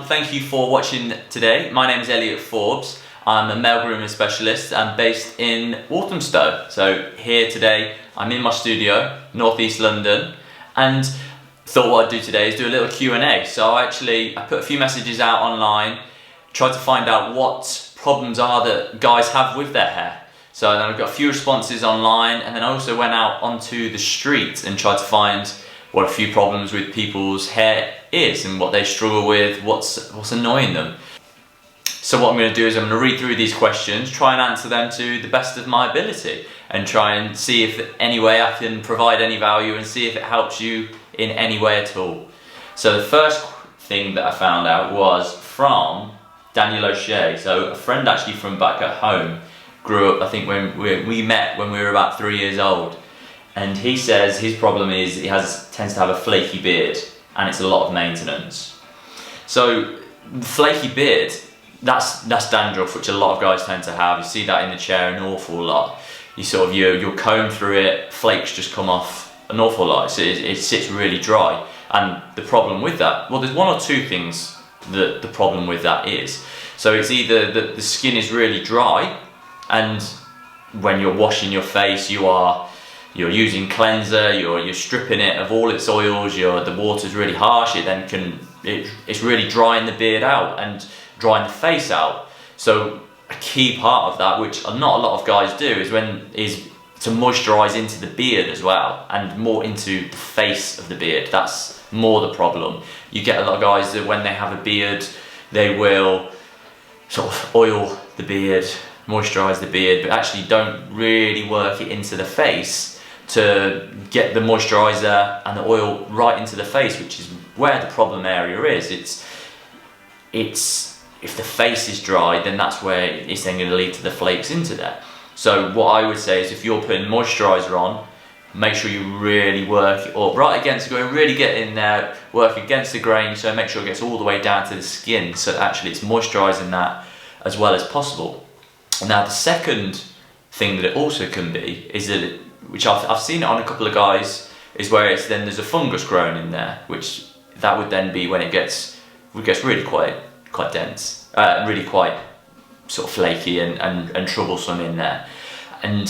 thank you for watching today. My name is Elliot Forbes. I'm a male grooming specialist. I'm based in Walthamstow. So here today, I'm in my studio, northeast London, and thought what I'd do today is do a little Q&A. So I put a few messages out online, tried to find out what problems are that guys have with their hair. So then I've got a few responses online, and then I also went out onto the street and tried to find what a few problems with people's hair is and what they struggle with, what's annoying them. So what I'm going to do is I'm going to read through these questions, try and answer them to the best of my ability, and try and see if any way I can provide any value and see if it helps you in any way at all. So the first thing that I found out was from Daniel O'Shea, so a friend actually from back at home. Grew up, I think, when we met when we were about 3 years old, and he says his problem is he tends to have a flaky beard, and it's a lot of maintenance. So the flaky beard, that's dandruff, which a lot of guys tend to have. You see that in the chair an awful lot. You'll comb through it, flakes just come off an awful lot. So it sits really dry, and the problem with that, well, there's one or two things that the problem with that is. So it's either that the skin is really dry, and when you're washing your face, you're using cleanser, you're stripping it of all its oils, the water's really harsh, it's really drying the beard out and drying the face out. So a key part of that, which not a lot of guys do, is to moisturize into the beard as well, and more into the face of the beard. That's more the problem. You get a lot of guys that when they have a beard, they will sort of oil the beard, moisturize the beard, but actually don't really work it into the face to get the moisturizer and the oil right into the face, which is where the problem area is. It's if the face is dry, then that's where it's then going to lead to the flakes into there. So what I would say is, if you're putting moisturizer on, make sure you really work it up right against the grain, really get in there, work against the grain, so make sure it gets all the way down to the skin, so actually it's moisturizing that as well as possible. Now the second thing that it also can be is that which I've seen it on a couple of guys, is where there's a fungus growing in there, which that would then be when it gets really quite dense, really quite sort of flaky and troublesome in there. And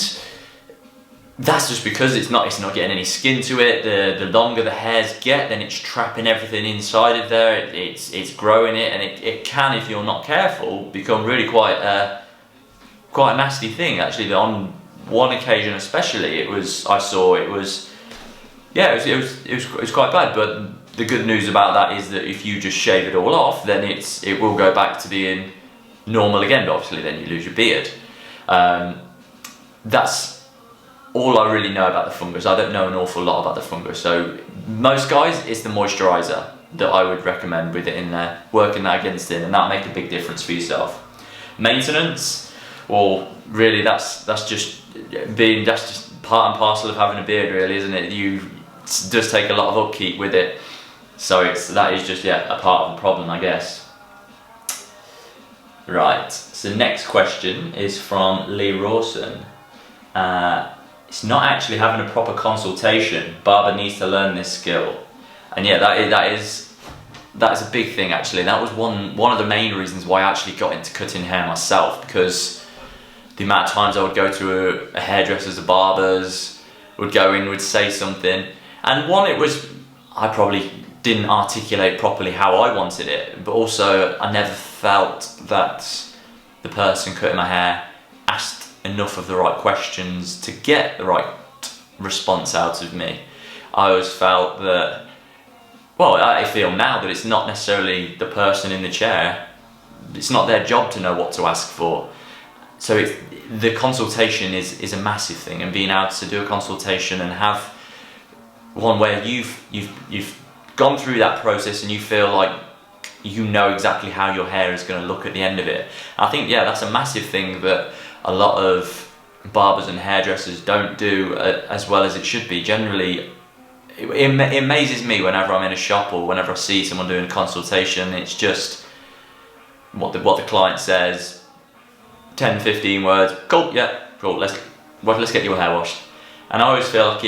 that's just because it's not getting any skin to it. The longer the hairs get, then it's trapping everything inside of there. It's growing it, and it can, if you're not careful, become really quite a nasty thing. Actually, on one occasion especially, it was quite bad. But the good news about that is that if you just shave it all off, then it will go back to being normal again, but obviously then you lose your beard. That's all I really know about the fungus. I don't know an awful lot about the fungus. So most guys, it's the moisturizer that I would recommend with it in there, working that against it, and that'll make a big difference for yourself. Maintenance, well, really that's just part and parcel of having a beard, really, isn't it? It does take a lot of upkeep with it. So that is just a part of the problem, I guess. Right, so next question is from Lee Rawson. It's not actually having a proper consultation. Barber needs to learn this skill. And yeah, that is a big thing actually. That was one of the main reasons why I actually got into cutting hair myself, because the amount of times I would go to a hairdresser's, a barber's, would go in, would say something, and I probably didn't articulate properly how I wanted it, but also I never felt that the person cutting my hair asked enough of the right questions to get the right response out of me. I always felt that, well, I feel now that it's not necessarily the person in the chair, it's not their job to know what to ask for. So the consultation is a massive thing, and being able to do a consultation and have one where you've gone through that process and you feel like you know exactly how your hair is going to look at the end of it. I think, yeah, that's a massive thing that a lot of barbers and hairdressers don't do as well as it should be. Generally, it amazes me whenever I'm in a shop or whenever I see someone doing a consultation. It's just what the client says, 10-15 words, cool, yeah, cool, let's get your hair washed. And I always feel like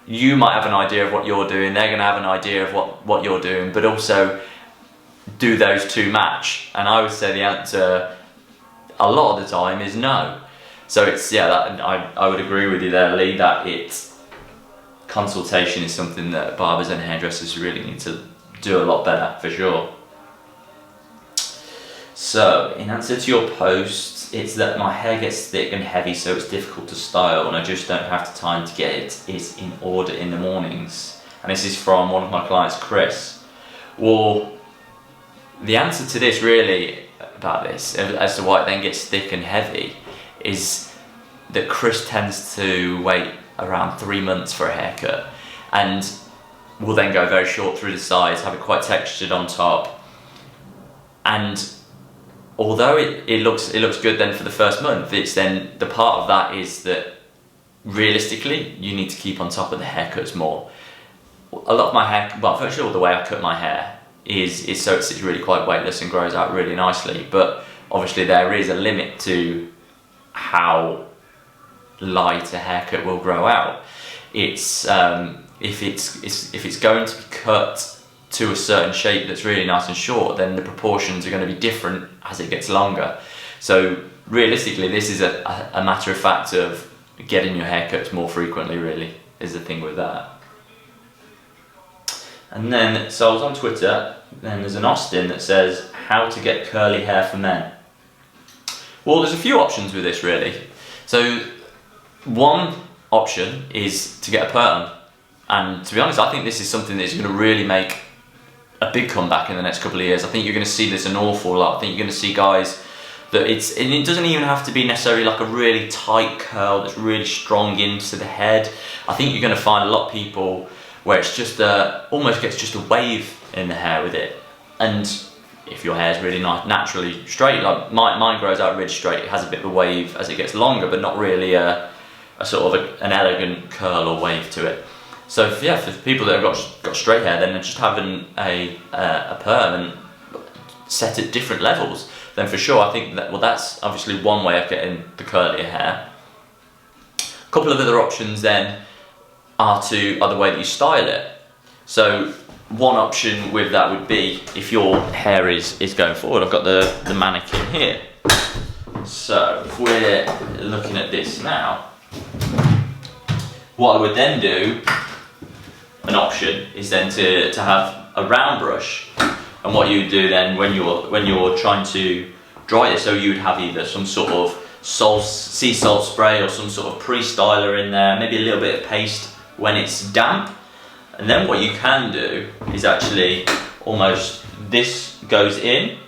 you might have an idea of what you're doing, they're going to have an idea of what you're doing, but also do those two match? And I would say the answer a lot of the time is no. So it's, yeah, I would agree with you there, Lee, that consultation is something that barbers and hairdressers really need to do a lot better, for sure. So, in answer to your post, it's that my hair gets thick and heavy, so it's difficult to style, and I just don't have the time to get it in order in the mornings. And this is from one of my clients, Chris. Well, the answer to this really, about this, as to why it then gets thick and heavy, is that Chris tends to wait around 3 months for a haircut, and will then go very short through the sides, have it quite textured on top. And although it looks good then for the first month, it's then the part of that is that realistically you need to keep on top of the haircuts more. A lot of my hair, well, virtually all the way I cut my hair is so it's really quite weightless and grows out really nicely, but obviously there is a limit to how light a haircut will grow out. It's if it's going to be cut to a certain shape that's really nice and short, then the proportions are going to be different as it gets longer. So realistically, this is a matter of fact of getting your haircuts more frequently, really, is the thing with that. And then, so I was on Twitter, and there's an Austin that says, how to get curly hair for men. Well, there's a few options with this, really. So one option is to get a perm. And to be honest, I think this is something that's going to really make a big comeback in the next couple of years. I think you're going to see this an awful lot. I think you're going to see guys that and it doesn't even have to be necessarily like a really tight curl that's really strong into the head. I think you're going to find a lot of people where it's just almost gets just a wave in the hair with it. And if your hair is really nice, naturally straight, like mine grows out really straight, it has a bit of a wave as it gets longer, but not really a sort of an elegant curl or wave to it. So for people that have got straight hair, then just having a perm and set at different levels, then for sure I think that, well, that's obviously one way of getting the curlier hair. A couple of other options then are the way that you style it. So one option with that would be if your hair is going forward. I've got the mannequin here. So if we're looking at this now, what I would then do, an option, is then to have a round brush. And what you do then when you're trying to dry it, so you would have either some sort of sea salt spray or some sort of pre-styler in there, maybe a little bit of paste when it's damp. And then what you can do is actually almost, this goes in,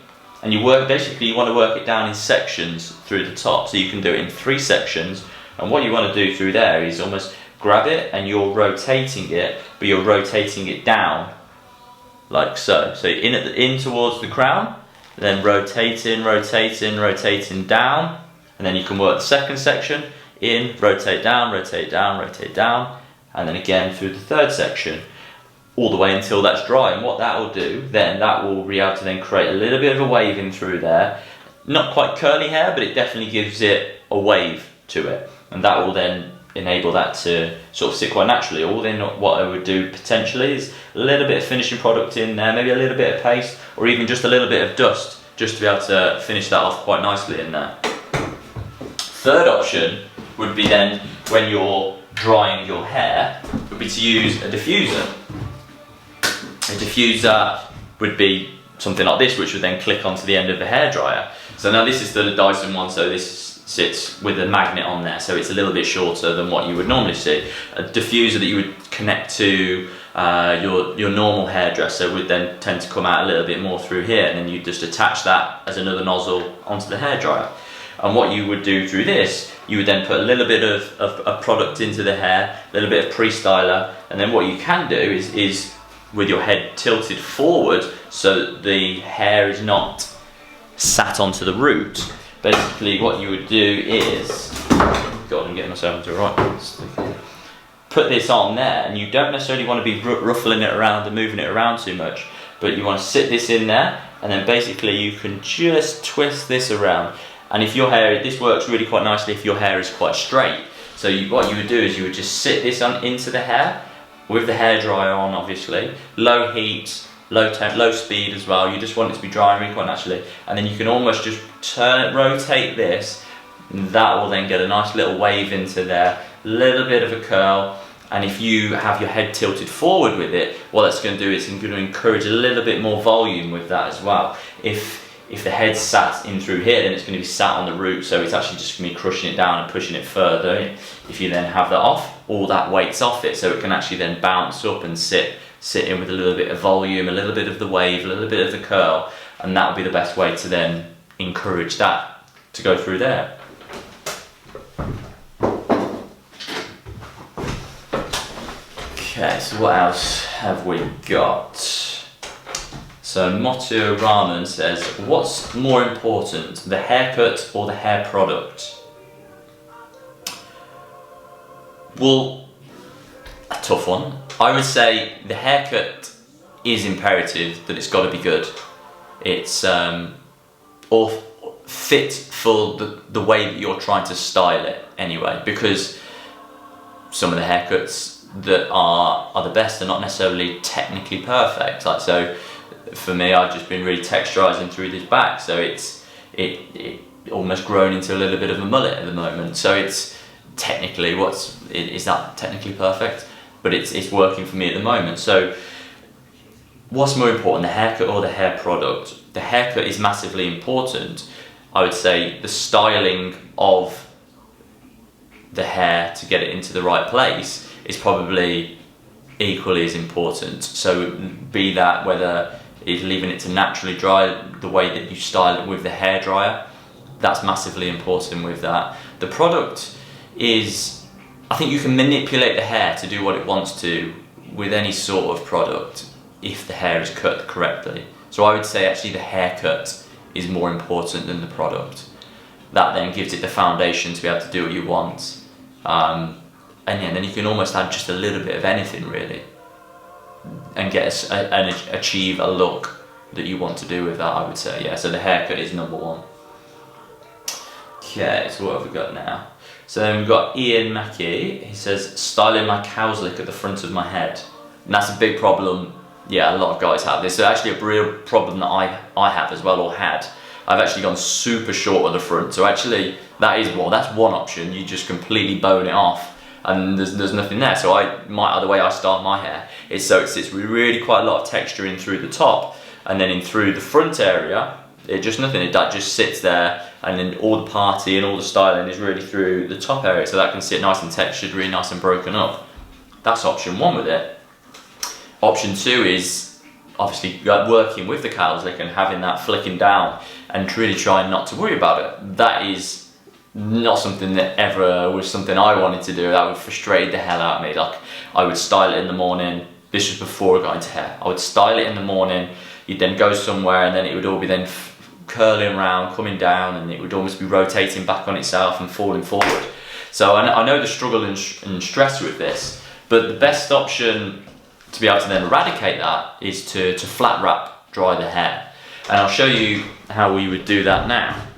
and you want to work it down in sections through the top. So you can do it in 3 sections, and what you want to do through there is almost grab it and you're rotating it, but you're rotating it down like so. So in towards the crown, then rotating down, and then you can work the second section in, rotate down, and then again through the third section, all the way until that's dry. And what that will do, then that will be able to then create a little bit of a wave in through there. Not quite curly hair, but it definitely gives it a wave to it. And that will then enable that to sort of sit quite naturally. Or then what I would do potentially is a little bit of finishing product in there, maybe a little bit of paste, or even just a little bit of dust, just to be able to finish that off quite nicely in there. Third option would be then, when you're drying your hair, would be to use a diffuser. A diffuser would be something like this, which would then click onto the end of the hairdryer. So now this is the Dyson one, so this sits with a magnet on there, so it's a little bit shorter than what you would normally see. A diffuser that you would connect to your normal hairdresser would then tend to come out a little bit more through here, and then you just attach that as another nozzle onto the hairdryer. And what you would do through this, you would then put a little bit of product into the hair, a little bit of pre-styler, and then what you can do is with your head tilted forward so that the hair is not sat onto the root. Basically what you would do is, God, I'm getting myself into a right, put this on there, and you don't necessarily want to be ruffling it around and moving it around too much, but you want to sit this in there, and then basically you can just twist this around. And if your hair, this works really quite nicely if your hair is quite straight. So what you would do is you would just sit this on into the hair, with the hairdryer on obviously, low heat, low speed as well. You just want it to be drying really quite naturally, and then you can almost just rotate this, and that will then get a nice little wave into there, little bit of a curl. And if you have your head tilted forward with it, what that's going to do is it's going to encourage a little bit more volume with that as well. If the head's sat in through here, then it's going to be sat on the root, so it's actually just going to be crushing it down and pushing it further. If you then have that off, all that weight's off it, so it can actually then bounce up and sit in with a little bit of volume, a little bit of the wave, a little bit of the curl, and that would be the best way to then encourage that to go through there. Okay, so what else have we got? So Motu Raman says, what's more important, the haircut or the hair product? Well, a tough one. I would say the haircut is imperative, that it's got to be good. It's or fit for the way that you're trying to style it anyway, because some of the haircuts that are the best are not necessarily technically perfect. Like, so for me, I've just been really texturizing through this back, so it almost grown into a little bit of a mullet at the moment. So it's technically, is that technically perfect? But it's working for me at the moment. So what's more important, the haircut or the hair product? The haircut is massively important. I would say the styling of the hair to get it into the right place is probably equally as important. So be that whether it's leaving it to naturally dry, the way that you style it with the hairdryer, that's massively important with that. The product is, I think you can manipulate the hair to do what it wants to with any sort of product if the hair is cut correctly. So I would say actually the haircut is more important than the product. That then gives it the foundation to be able to do what you want. And yeah, then you can almost add just a little bit of anything really, and get and achieve a look that you want to do with that, I would say. Yeah, so the haircut is number one. Okay, so what have we got now? So then we've got Ian Mackey. He says, styling my cowslick at the front of my head. And that's a big problem. Yeah, a lot of guys have this. So actually a real problem that I have as well, or had. I've actually gone super short at the front. So actually that's one option. You just completely bone it off and there's nothing there. So the way I style my hair is so it sits really quite a lot of texture in through the top, and then in through the front area, that just sits there, and then all the party and all the styling is really through the top area, so that can sit nice and textured, really nice and broken up. That's option one with it. Option two is obviously working with the cowslick and having that flicking down and really trying not to worry about it. That is not something that ever was something I wanted to do. That would frustrate the hell out of me. Like, I would style it in the morning. This was before I got into hair. I would style it in the morning. You'd then go somewhere, and then it would all be then curling around, coming down, and it would almost be rotating back on itself and falling forward. So I know the struggle and stress with this, but the best option to be able to then eradicate that is to flat wrap dry the hair. And I'll show you how we would do that now.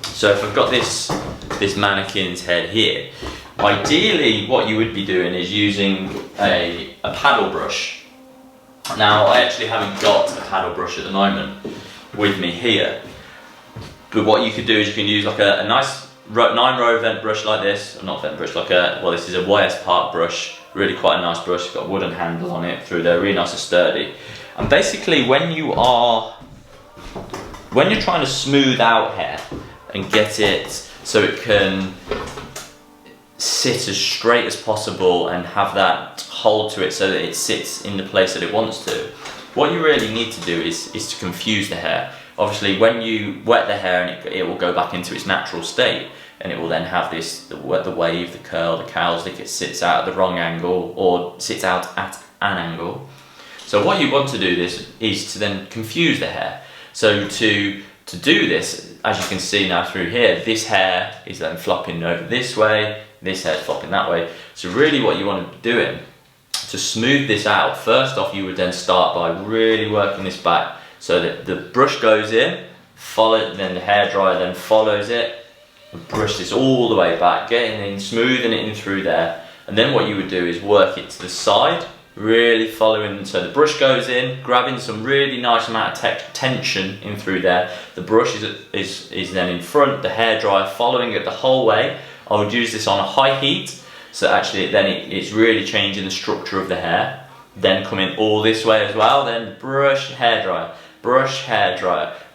So if I've got this mannequin's head here, ideally what you would be doing is using a paddle brush. Now I actually haven't got a paddle brush at the moment with me here, but what you could do is you can use like a nice 9-row vent brush like this, or not vent brush, this is a YS Park brush, really quite a nice brush. It's got a wooden handle on it through there, really nice and sturdy. And basically when you're trying to smooth out hair and get it so it can sit as straight as possible and have that hold to it so that it sits in the place that it wants to, what you really need to do is to confuse the hair. Obviously when you wet the hair, and it will go back into its natural state, and it will then have the wave, the curl, the cowslick. It sits out at the wrong angle or sits out at an angle. So what you want to do is to then confuse the hair. So to do this, as you can see now through here, this hair is then flopping over this way, this hair's flopping that way. So really what you want to be doing to smooth this out, first off you would then start by really working this back so that the brush goes in, then the hairdryer then follows it, and brush this all the way back, getting in, smoothing it in through there. And then what you would do is work it to the side, really following, so the brush goes in, grabbing some really nice amount of tension in through there. The brush is then in front, the hairdryer following it the whole way. I would use this on a high heat, so actually it's really changing the structure of the hair. Then coming all this way as well, then brush, hairdryer,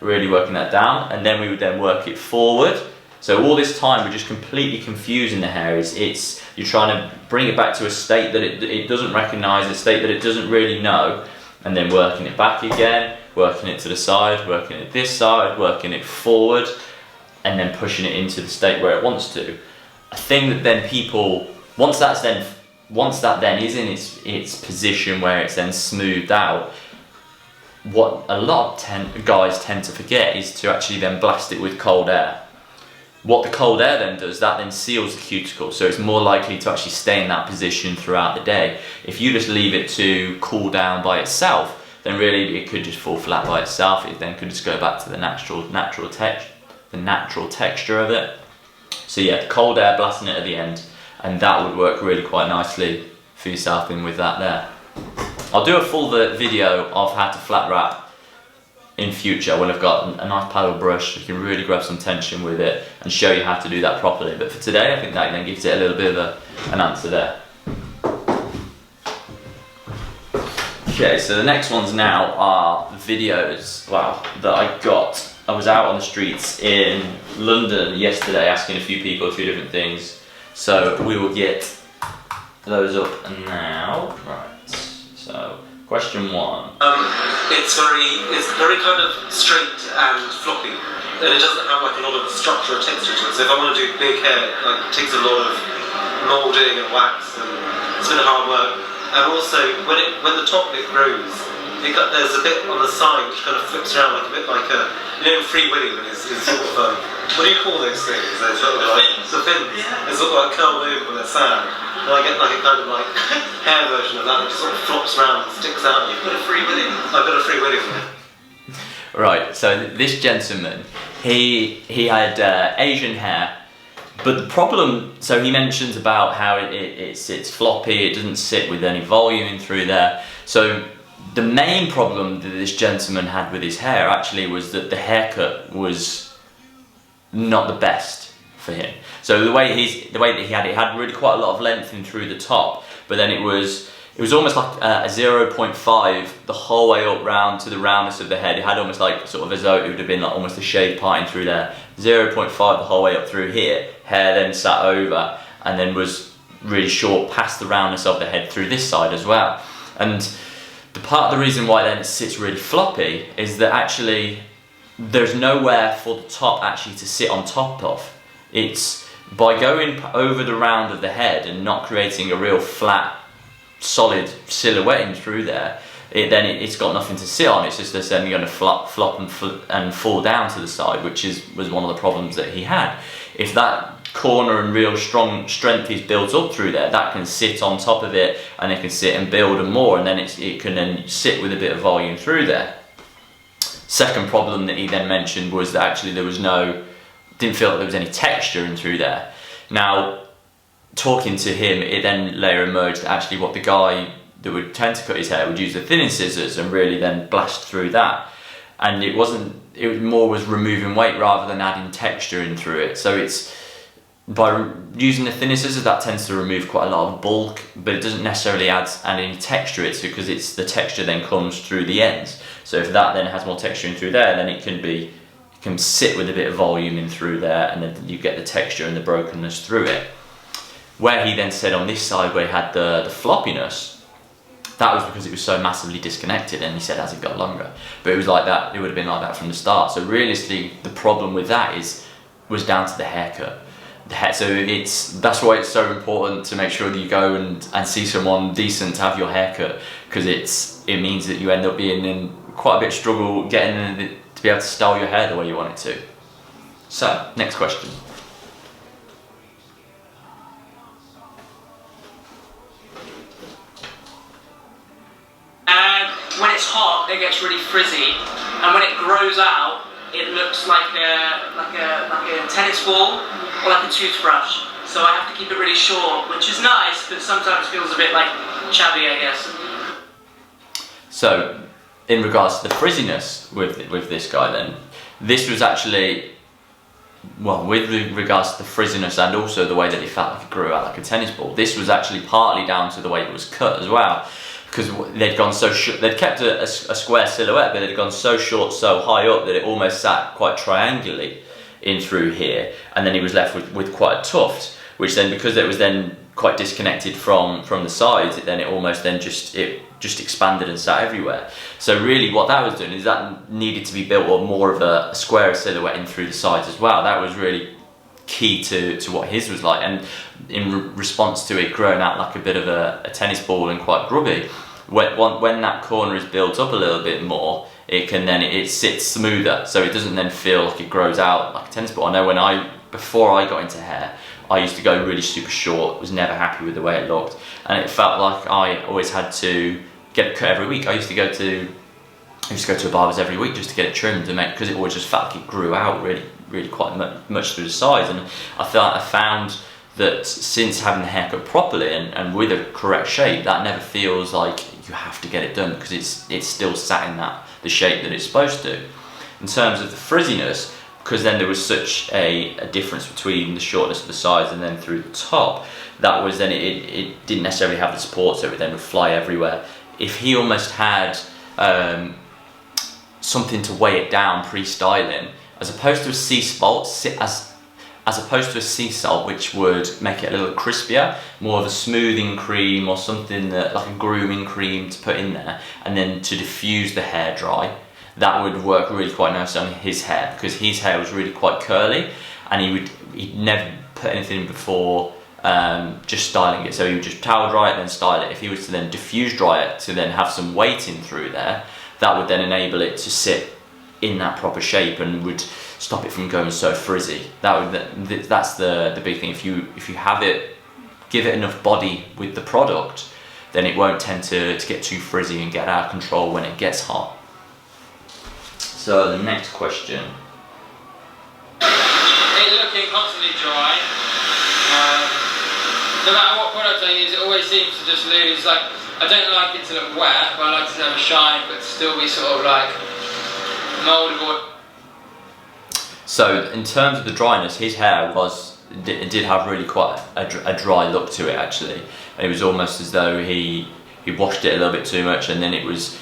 really working that down, and then we would then work it forward. So all this time we're just completely confusing the hair. You're trying to bring it back to a state that it doesn't recognise, a state that it doesn't really know, and then working it back again, working it to the side, working it this side, working it forward, and then pushing it into the state where it wants to. A thing that then people, once that then is in its position where it's then smoothed out, what a lot of guys tend to forget is to actually then blast it with cold air. What the cold air then does, that then seals the cuticle, so it's more likely to actually stay in that position throughout the day. If you just leave it to cool down by itself, then really it could just fall flat by itself. It then could just go back to the natural texture of it. So yeah, cold air, blasting it at the end, and that would work really quite nicely for yourself in with that there. I'll do a full video of how to flat wrap in future when I've got a nice paddle brush. You can really grab some tension with it and show you how to do that properly. But for today, I think that then gives it a little bit of an answer there. Okay, so the next ones now are videos, that I was out on the streets in London yesterday asking a few people a few different things. So we will get those up now. Right, so question one. It's very kind of straight and floppy, and it doesn't have like a lot of structure or texture to it. So if I want to do big hair, it takes a lot of moulding and wax, and it's a bit of hard work. And also, when the top bit grows, there's a bit on the side which kind of flips around like a bit like a, Free Willy when it's sort of what do you call those things? They're sort of like the fins. Yeah. They're sort of like curled over when they're sad. And I get like a kind of like hair version of that that just sort of flops around and sticks out. You've got a Free Willy? I've got a Free Willy. Right, so this gentleman, he had Asian hair, but the problem, so he mentions about how it sits floppy, it doesn't sit with any volume in through there. So the main problem that this gentleman had with his hair actually was that the haircut was not the best for him. So the way that he had it had really quite a lot of length in through the top, but then it was almost like a 0.5 the whole way up round to the roundness of the head. It had almost like sort of as though it would have been like almost a shaved part in through there. 0.5 the whole way up through here. Hair then sat over and then was really short past the roundness of the head through this side as well. And the reason why then it sits really floppy is that actually there's nowhere for the top actually to sit on top of. It's by going over the round of the head and not creating a real flat, solid silhouette in through there, it's got nothing to sit on. It's just then going to flop and fall down to the side, which was one of the problems that he had. If that corner and real strong strength is built up through there, that can sit on top of it, and it can sit and build and more, and then it can then sit with a bit of volume through there. Second problem that he then mentioned was that actually didn't feel like there was any texture in through there. Now, talking to him, it then later emerged that actually what the guy that would tend to cut his hair would use the thinning scissors and really then blast through that. And it was removing weight rather than adding texture in through it. So it's, by using the thinning scissors, that tends to remove quite a lot of bulk, but it doesn't necessarily add any texture to it, because the texture then comes through the ends. So if that then has more texture in through there, then it can sit with a bit of volume in through there, and then you get the texture and the brokenness through it. Where he then said on this side where he had the floppiness, that was because it was so massively disconnected, and he said as it got longer. But it was like that, it would have been like that from the start. So realistically, the problem with that was down to the haircut. So that's why it's so important to make sure that you go and see someone decent to have your haircut, because it means that you end up being in quite a bit of struggle getting to be able to style your hair the way you want it to. So, next question. When it's hot, it gets really frizzy, and when it grows out, it looks like a tennis ball or like a toothbrush. So I have to keep it really short, which is nice, but sometimes feels a bit like shabby, I guess. So in regards to the frizziness with this guy then, this was actually, well, with regards to the frizziness and also the way that it felt like it grew out like a tennis ball, this was actually partly down to the way it was cut as well, because they'd gone so short. They'd kept a square silhouette, but they'd gone so short, so high up, that it almost sat quite triangularly in through here, and then he was left with quite a tuft, which then, because it was then quite disconnected from the sides, it almost then just expanded and sat everywhere. So really what that was doing is that needed to be built up more of a square silhouette in through the sides as well. That was really key to what his was like, and in response to it growing out like a bit of a tennis ball and quite grubby, when that corner is built up a little bit more, it sits smoother, so it doesn't then feel like it grows out like a tennis ball. I know before I got into hair, I used to go really super short, was never happy with the way it looked, and it felt like I always had to get it cut every week. I used to go to a barber's every week just to get it trimmed, because it always just felt like it grew out really quite much through the sides. And I found that since having the haircut properly and with a correct shape, that never feels like you have to get it done, because it's still sat in the shape that it's supposed to. In terms of the frizziness, because then there was such a difference between the shortness of the sides and then through the top, that was then it didn't necessarily have the support, so it then would fly everywhere. If he almost had something to weigh it down pre-styling, as opposed to a sea salt, as opposed to a sea salt, which would make it a little crispier, more of a smoothing cream or something like a grooming cream to put in there, and then to diffuse the hair dry. That would work really quite nicely on his hair, because his hair was really quite curly, and he'd never put anything in before just styling it. So he would just towel dry it, then style it. If he was to then diffuse dry it to then have some weight in through there, that would then enable it to sit in that proper shape and would stop it from going so frizzy. That's the big thing. If you give it enough body with the product, then it won't tend to get too frizzy and get out of control when it gets hot. So the next question. It's looking constantly dry. No matter what product I use, it always seems to just lose. Like, I don't like it to look wet, but I like it to have a shine, but still be sort of like moldable. So in terms of the dryness, his hair did have really quite a dry look to it actually. And it was almost as though he washed it a little bit too much, and then it was.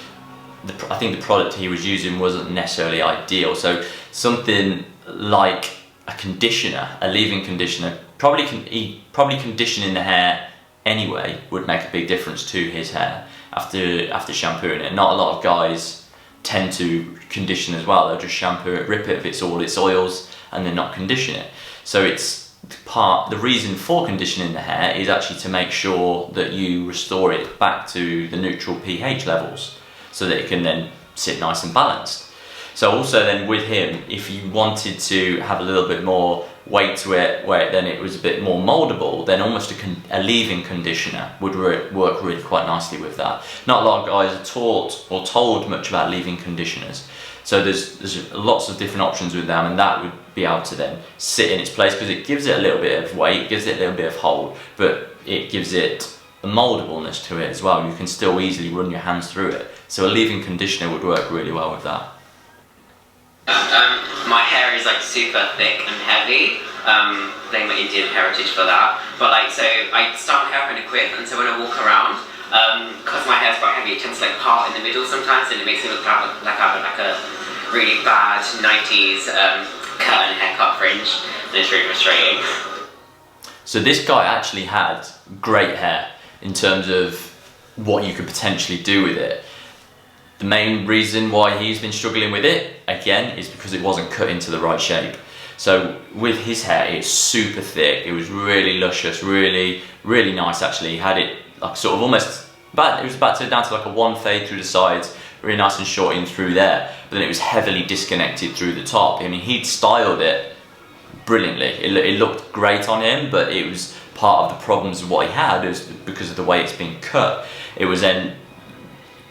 I think the product he was using wasn't necessarily ideal, so something like a conditioner, a leave-in conditioner, probably conditioning the hair anyway would make a big difference to his hair after shampooing it. Not a lot of guys tend to condition as well. They'll just shampoo it, rip it of all its oils, and then not condition it. So the reason for conditioning the hair is actually to make sure that you restore it back to the neutral pH levels, so that it can then sit nice and balanced. So also then with him, if you wanted to have a little bit more weight to it, where then it was a bit more moldable, then almost a leave-in conditioner would work really quite nicely with that. Not a lot of guys are taught or told much about leave-in conditioners. So there's lots of different options with them, and that would be able to then sit in its place, because it gives it a little bit of weight, it gives it a little bit of hold, but it gives it a moldableness to it as well. You can still easily run your hands through it. So a leave-in conditioner would work really well with that. My hair is like super thick and heavy. Blame my Indian heritage for that. But so I start my hair kind of quick, and so when I walk around, because my hair's quite heavy, it tends to part in the middle sometimes, and it makes me look like I have a really bad 90s cut and haircut fringe, and it's really frustrating. So this guy actually had great hair in terms of what you could potentially do with it. The main reason why he's been struggling with it, again, is because it wasn't cut into the right shape. So with his hair, it's super thick, it was really luscious, really nice actually. He had it like sort of almost, it was about to down to like a one fade through the sides, really nice and short in through there, but then it was heavily disconnected through the top. I mean, he'd styled it brilliantly, it looked great on him, but it was part of the problems of what he had is because of the way it's been cut. It was then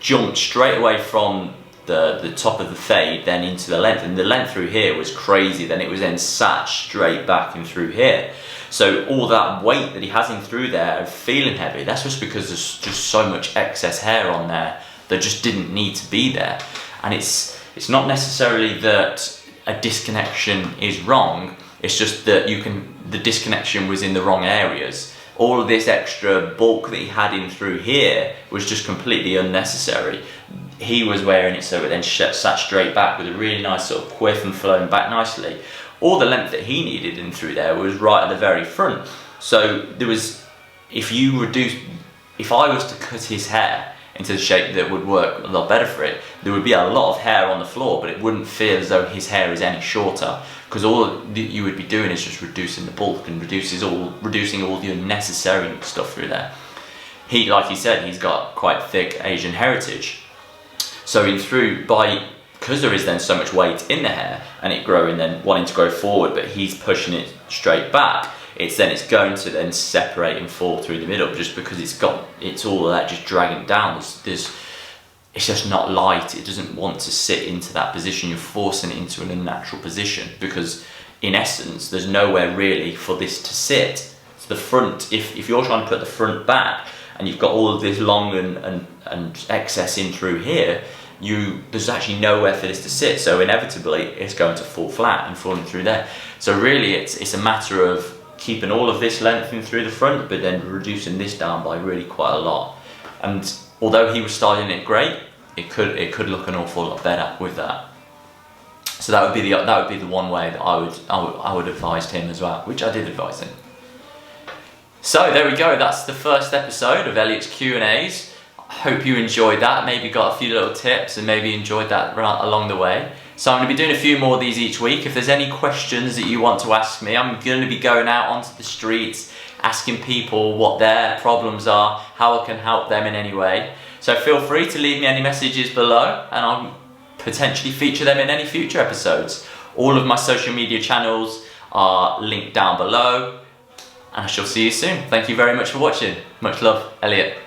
jumped straight away from the top of the fade then into the length, and the length through here was crazy. Then it was then sat straight back in through here. So all that weight that he has in through there feeling heavy, that's just because there's just so much excess hair on there that just didn't need to be there. And it's not necessarily that a disconnection is wrong, it's just that the disconnection was in the wrong areas. All of this extra bulk that he had in through here was just completely unnecessary. He was wearing it so it then sat straight back with a really nice sort of quiff and flowing back nicely. All the length that he needed in through there was right at the very front. So there was, if I was to cut his hair into the shape that would work a lot better for it, there would be a lot of hair on the floor, but it wouldn't feel as though his hair is any shorter, because all that you would be doing is just reducing the bulk and reducing all the unnecessary stuff through there. He, like he said, he's got quite thick Asian heritage. So because there is then so much weight in the hair and it growing, then wanting to grow forward, but he's pushing it straight back, it's going to then separate and fall through the middle, just because it's all of that just dragging down. It's just not light. It doesn't want to sit into that position. You're forcing it into an unnatural position, because in essence there's nowhere really for this to sit. So the front, if you're trying to put the front back and you've got all of this long and excess in through here, there's actually nowhere for this to sit, so inevitably it's going to fall flat and falling through there. So really it's a matter of keeping all of this length in through the front, but then reducing this down by really quite a lot. And although he was styling it great, it could look an awful lot better with that. So that would be the one way that I would advise him as well, which I did advise him. So there we go. That's the first episode of Elliot's Q&As. I hope you enjoyed that. Maybe got a few little tips and maybe enjoyed that along the way. So I'm going to be doing a few more of these each week. If there's any questions that you want to ask me, I'm going to be going out onto the streets, asking people what their problems are, how I can help them in any way. So feel free to leave me any messages below, and I'll potentially feature them in any future episodes. All of my social media channels are linked down below, and I shall see you soon. Thank you very much for watching. Much love, Elliot.